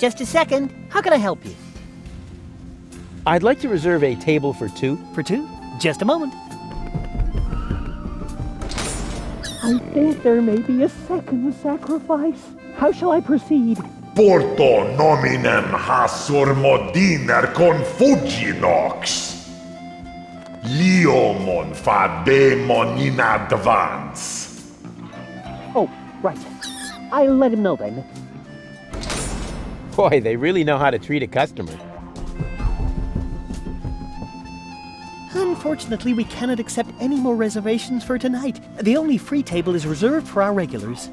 Just a second. How can I help you? I'd like to reserve a table for two. For two? Just a moment. I think there may be a second sacrifice. How shall I proceed? Porto nominem hasur modiner confuginox. Liomon fademon in advance. Oh, right. I'll let him know then. Boy, they really know how to treat a customer. Unfortunately, we cannot accept any more reservations for tonight. The only free table is reserved for our regulars.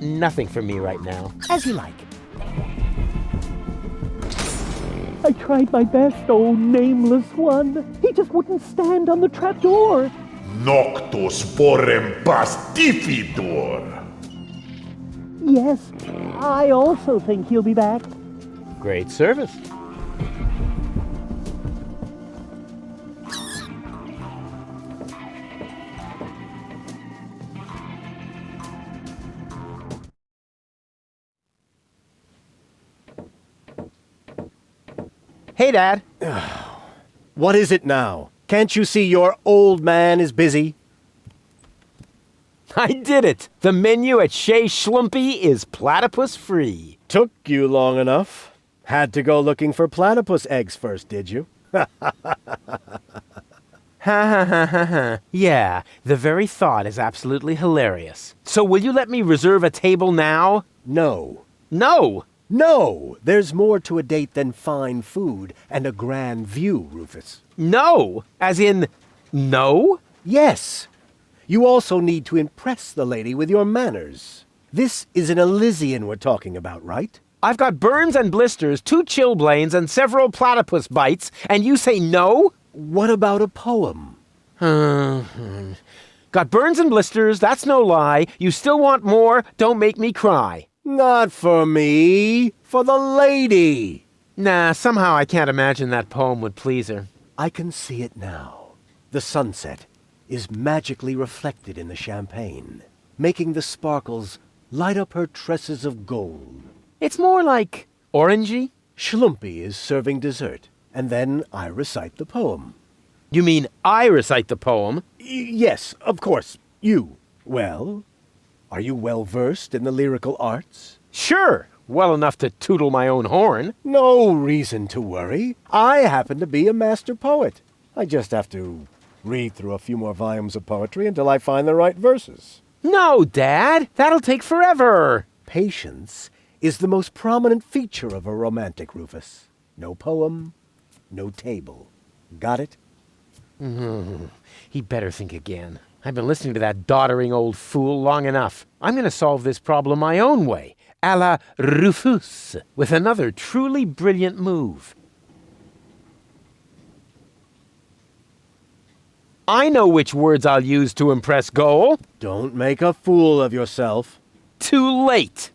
Nothing for me right now. As you like. I tried my best, oh nameless one. He just wouldn't stand on the trapdoor. Noctus borem pastifidur. Yes, I also think he'll be back. Great service. Hey, Dad. What is it now? Can't you see your old man is busy? I did it! The menu at Chez Schlumpy is platypus free. Took you long enough. Had to go looking for platypus eggs first, did you? Ha ha ha ha ha. Yeah, the very thought is absolutely hilarious. So will you let me reserve a table now? No. No! No! There's more to a date than fine food and a grand view, Rufus. No! As in, no? Yes. You also need to impress the lady with your manners. This is an Elysian we're talking about, right? I've got burns and blisters, 2 chilblains, and several platypus bites, and you say no? What about a poem? Got burns and blisters, that's no lie. You still want more, don't make me cry. Not for me, for the lady. Nah, somehow I can't imagine that poem would please her. I can see it now. The sunset is magically reflected in the champagne, making the sparkles light up her tresses of gold. It's more like orangey. Schlumpy is serving dessert, and then I recite the poem. You mean I recite the poem? Yes, of course, you. Well, are you well versed in the lyrical arts? Sure, well enough to tootle my own horn. No reason to worry. I happen to be a master poet. I just have to read through a few more volumes of poetry until I find the right verses. No, Dad, that'll take forever. Patience is the most prominent feature of a romantic, Rufus. No poem, no table. Got it? He'd better think again. I've been listening to that doddering old fool long enough. I'm going to solve this problem my own way, a la Rufus, with another truly brilliant move. I know which words I'll use to impress Goal. Don't make a fool of yourself. Too late.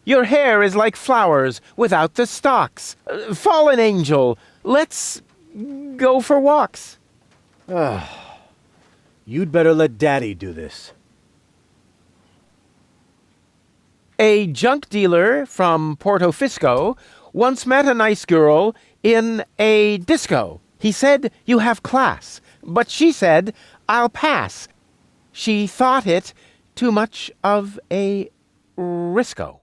Your hair is like flowers without the stalks. Fallen angel, let's go for walks. You'd better let Daddy do this. A junk dealer from Porto Fisco once met a nice girl in a disco. He said, "You have class," but she said, "I'll pass." She thought it too much of a risco.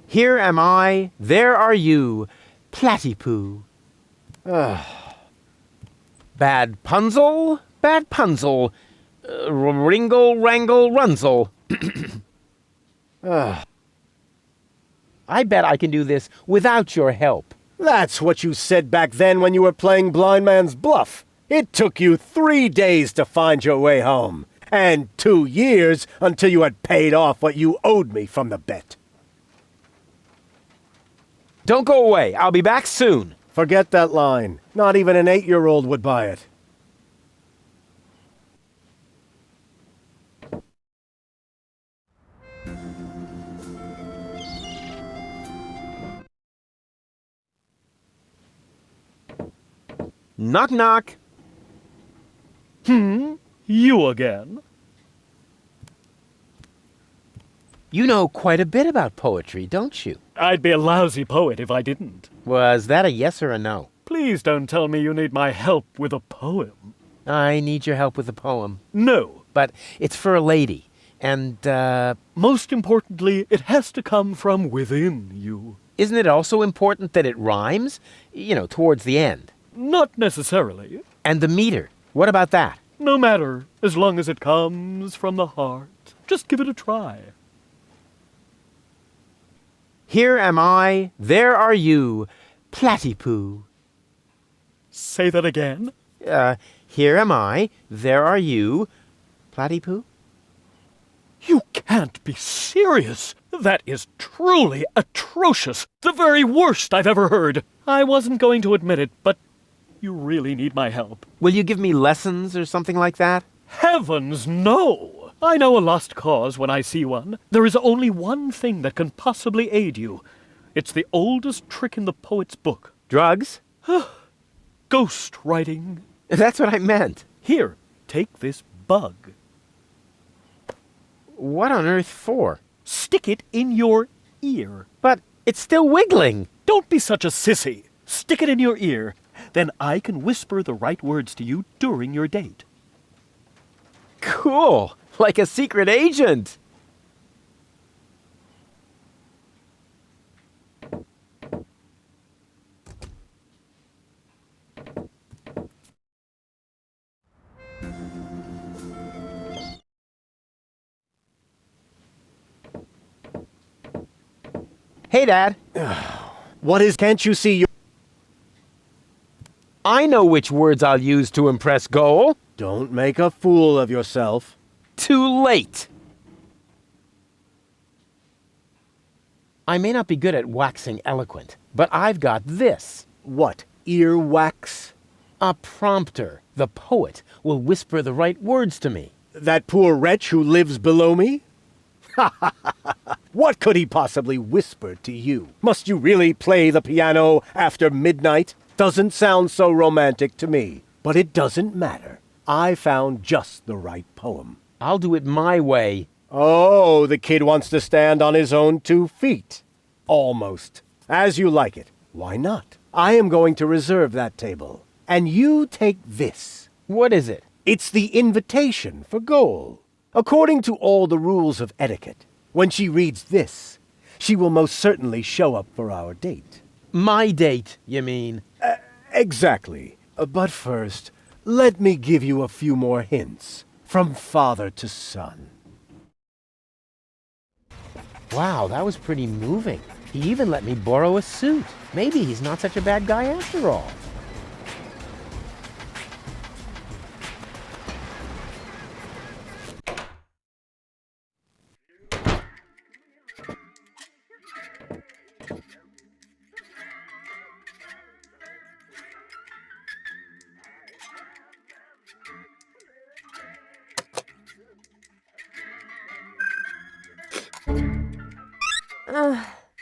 Here am I, there are you, platypoo. Bad punzel, bad punzel, ringle, wrangle, runzel. I bet I can do this without your help. That's what you said back then when you were playing blind man's bluff. It took you 3 days to find your way home. And 2 years until you had paid off what you owed me from the bet. Don't go away. I'll be back soon. Forget that line. Not even an 8-year-old would buy it. Knock, knock. You again? You know quite a bit about poetry, don't you? I'd be a lousy poet if I didn't. Was that a yes or a no? Please don't tell me you need my help with a poem. I need your help with a poem. No. But it's for a lady. And, Most importantly, it has to come from within you. isn't it also important that it rhymes? Towards the end. Not necessarily. And the meter. What about that? No matter, as long as it comes from the heart. Just give it a try. Here am I, there are you, Platypoo. Say that again. Here am I, there are you, Platypoo. You can't be serious. That is truly atrocious. The very worst I've ever heard. I wasn't going to admit it, but you really need my help. Will you give me lessons or something like that? Heavens, no! I know a lost cause when I see one. There is only one thing that can possibly aid you. It's the oldest trick in the poet's book. Drugs? Ghost writing. That's what I meant. Here, take this bug. What on earth for? Stick it in your ear. But it's still wiggling. Don't be such a sissy. Stick it in your ear. Then I can whisper the right words to you during your date. Cool. Like a secret agent. Hey, Dad. What is, can't you see you? I know which words I'll use to impress Goal. Don't make a fool of yourself. Too late. I may not be good at waxing eloquent, but I've got this. What, earwax? A prompter. The poet will whisper the right words to me. That poor wretch who lives below me? What could he possibly whisper to you? Must you really play the piano after midnight? Doesn't sound so romantic to me. But it doesn't matter. I found just the right poem. I'll do it my way. Oh, the kid wants to stand on his own 2 feet. Almost. As you like it. Why not? I am going to reserve that table. And you take this. What is it? It's the invitation for Goal. According to all the rules of etiquette, when she reads this, she will most certainly show up for our date. My date, you mean? Exactly. But first, let me give you a few more hints. From father to son. Wow, that was pretty moving. He even let me borrow a suit. Maybe he's not such a bad guy after all.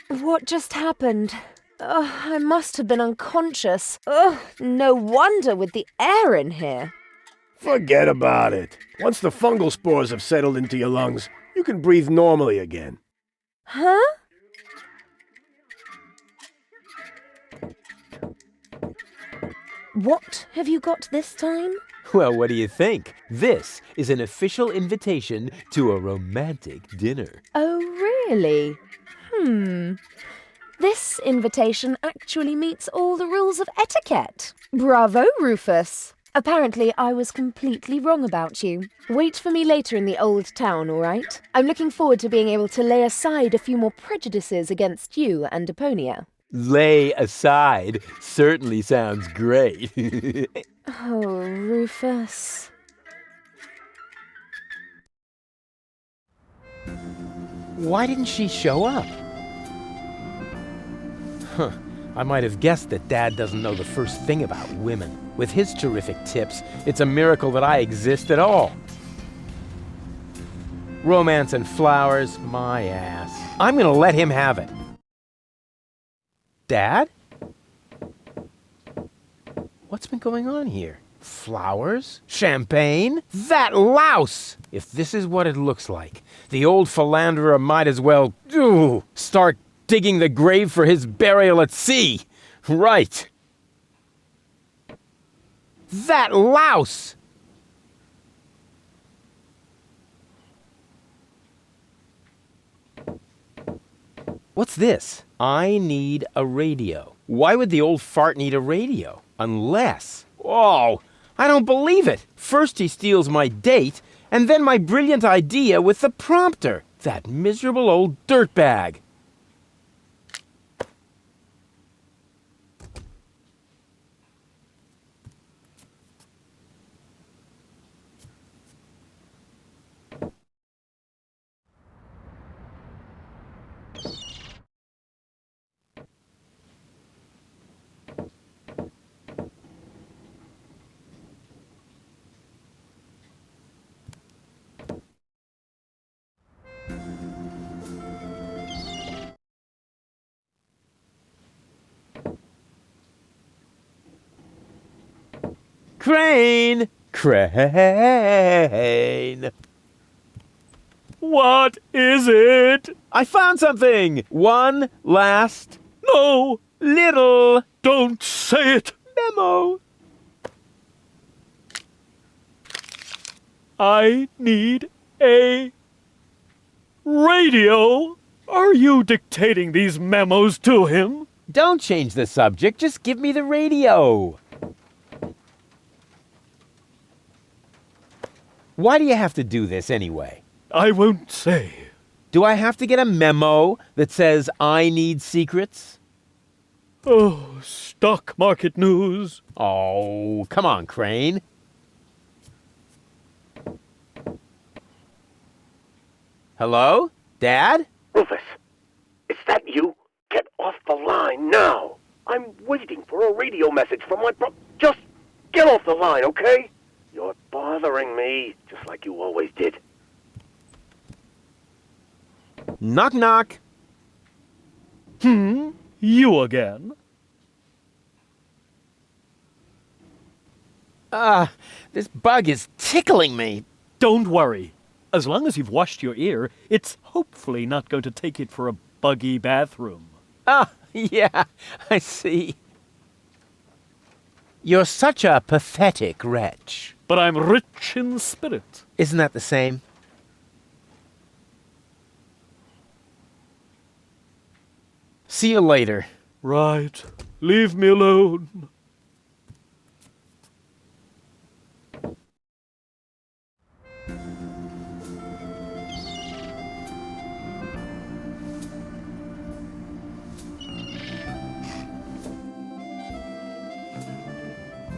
What just happened? I must have been unconscious. No wonder with the air in here. Forget about it. Once the fungal spores have settled into your lungs, you can breathe normally again. Huh? What have you got this time? Well, what do you think? This is an official invitation to a romantic dinner. Oh, really? This invitation actually meets all the rules of etiquette. Bravo, Rufus. Apparently, I was completely wrong about you. Wait for me later in the old town, all right? I'm looking forward to being able to lay aside a few more prejudices against you and Deponia. Lay aside certainly sounds great. Oh, Rufus. Why didn't she show up? I might have guessed that Dad doesn't know the first thing about women. With his terrific tips, it's a miracle that I exist at all. Romance and flowers, my ass. I'm gonna let him have it. Dad? What's been going on here? Flowers? Champagne? That louse! If this is what it looks like, the old philanderer might as well, start digging the grave for his burial at sea. Right. That louse! What's this? I need a radio. Why would the old fart need a radio? Unless... Oh, I don't believe it. First he steals my date, and then my brilliant idea with the prompter. That miserable old dirtbag. Crane! Crane! What is it? I found something! One last No! little Don't say it! memo. I need a radio. Are you dictating these memos to him? Don't change the subject, just give me the radio. Why do you have to do this anyway? I won't say. Do I have to get a memo that says I need secrets? Oh, stock market news. Oh, come on, Crane. Hello? Dad? Rufus, is that you? Get off the line now. I'm waiting for a radio message from my Just get off the line, okay? You're bothering me, just like you always did. Knock, knock. You again? This bug is tickling me. Don't worry. As long as you've washed your ear, it's hopefully not going to take it for a buggy bathroom. Yeah, I see. You're such a pathetic wretch. But I'm rich in spirit. Isn't that the same? See you later. Right. Leave me alone.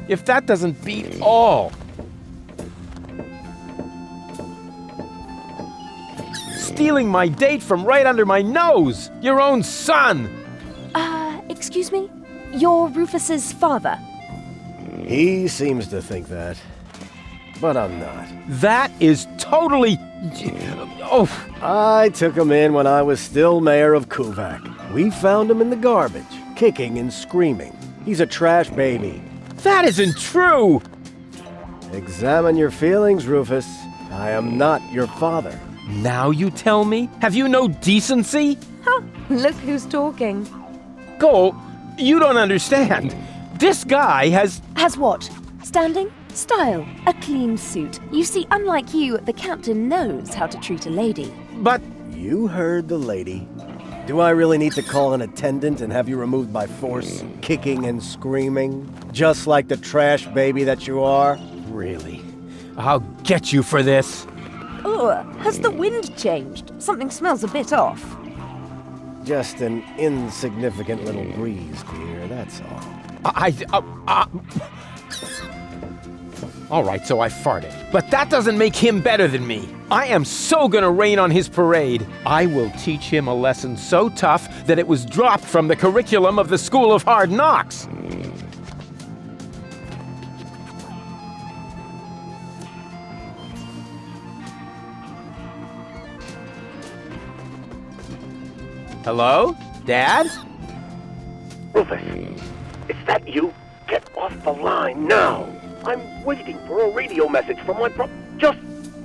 If that doesn't beat all. Stealing my date from right under my nose! Your own son! Excuse me? You're Rufus's father? He seems to think that. But I'm not. That is totally... Oh, I took him in when I was still mayor of Kuvak. We found him in the garbage, kicking and screaming. He's a trash baby. that isn't true! Examine your feelings, Rufus. I am not your father. Now you tell me? Have you no decency? Huh, look who's talking. Cole, you don't understand. This guy has... Has what? Standing? Style? A clean suit. You see, unlike you, the captain knows how to treat a lady. But... You heard the lady. Do I really need to call an attendant and have you removed by force, kicking and screaming? Just like the trash baby that you are? Really? I'll get you for this. Ugh, has the wind changed? Something smells a bit off. Just an insignificant little breeze, dear, that's all. All right, so I farted. But that doesn't make him better than me. I am so gonna rain on his parade. I will teach him a lesson so tough that it was dropped from the curriculum of the School of Hard Knocks. Hello? Dad? Rufus, is that you? Get off the line now. I'm waiting for a radio message from my Just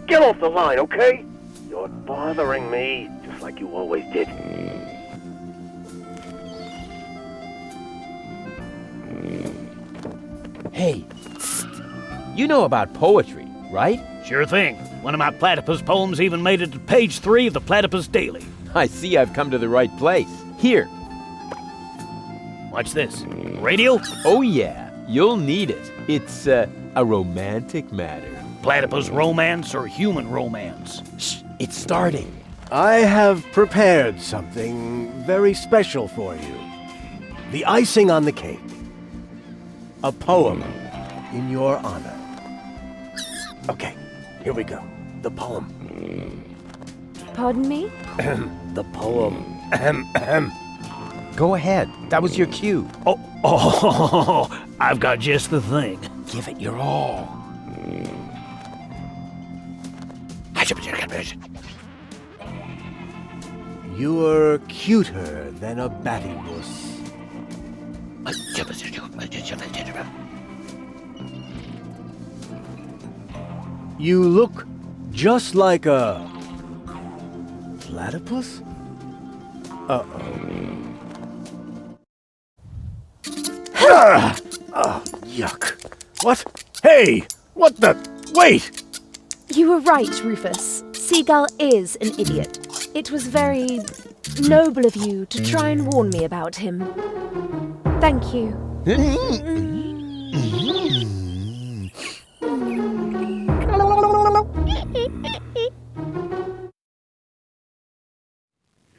get off the line, okay? You're bothering me, just like you always did. Hey, you know about poetry, right? Sure thing. One of my platypus poems even made it to page 3 of the Platypus Daily. I see I've come to the right place. Here. Watch this. Radio? Oh yeah, you'll need it. It's a romantic matter. Platypus romance or human romance? Shh, it's starting. I have prepared something very special for you. The icing on the cake. A poem in your honor. Okay, here we go. The poem. Pardon me? The poem. Go ahead. That was your cue. Oh, I've got just the thing. Give it your all. You're cuter than a battybus. You look just like a platypus? Oh, yuck. What? Hey! What the? Wait! You were right, Rufus. Seagull is an idiot. It was very noble of you to try and warn me about him. Thank you.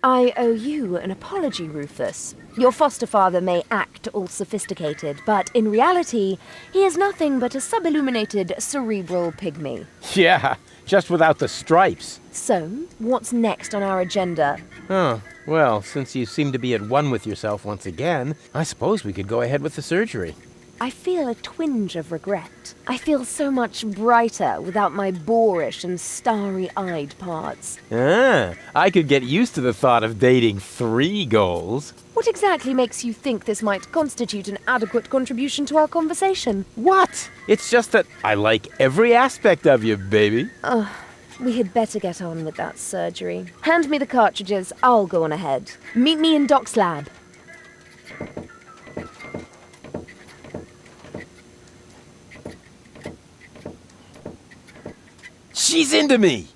I owe you an apology, Rufus. Your foster father may act all sophisticated, but in reality, he is nothing but a subilluminated cerebral pygmy. Yeah, just without the stripes. So, what's next on our agenda? Oh, well, since you seem to be at one with yourself once again, I suppose we could go ahead with the surgery. I feel a twinge of regret. I feel so much brighter without my boorish and starry-eyed parts. I could get used to the thought of dating 3 goals. What exactly makes you think this might constitute an adequate contribution to our conversation? What? It's just that I like every aspect of you, baby. We had better get on with that surgery. Hand me the cartridges, I'll go on ahead. Meet me in Doc's lab. She's into me!